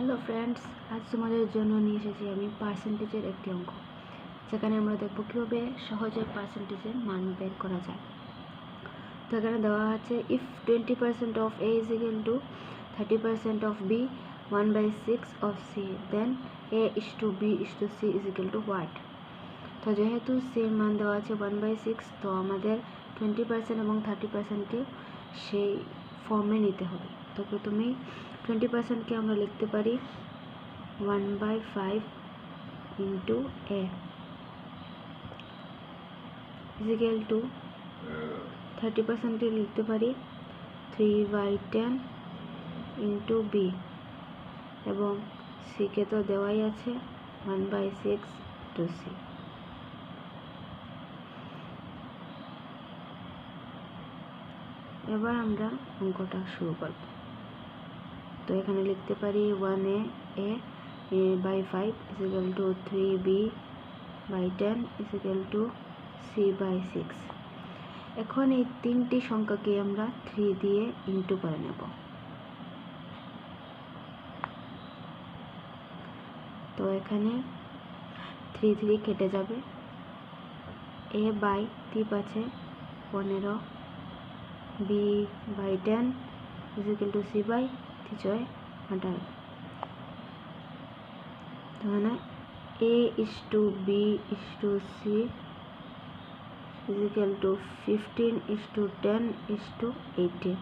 Hello friends, আজ তোমাদের জন্য নিয়ে এসেছি আমি পার্সেন্টেজের একটি অঙ্ক, যেখানে আমরা দেখব কীভাবে সহজে পার্সেন্টেজের মান বের করা যায়। তো এখানে দেওয়া আছে if 20% of A is equal to 30% of B 1/6 of C, then A is to B is to C is equal to what. তো যেহেতু সি এর মান দেওয়া আছে 1/6, তো আমাদের 20% এবং 30%কে সেই ফর্মে নিতে হবে। তো প্রথমেই 20%কে আমরা লিখতে পারি 1/5 into A is equal to 30%কে লিখতে পারি 3/10 ইন্টু বি, এবং সিকে তো দেওয়াই আছে 1/6 টু সি। এবার আমরা অঙ্কটা শুরু করব। তো এখানে লিখতে পারি 1a/5 is equal two 3b/10 is equal two c/6। এখন এই তিনটি সংখ্যাকে আমরা 3 দিয়ে ইন্টু করে নেব। তো এখানে 3 কেটে যাবে, a/3 আছে 15, b/10 is equal two c/3 18। মানে a is to b is to c is equal to 15 is to 10 is to 18।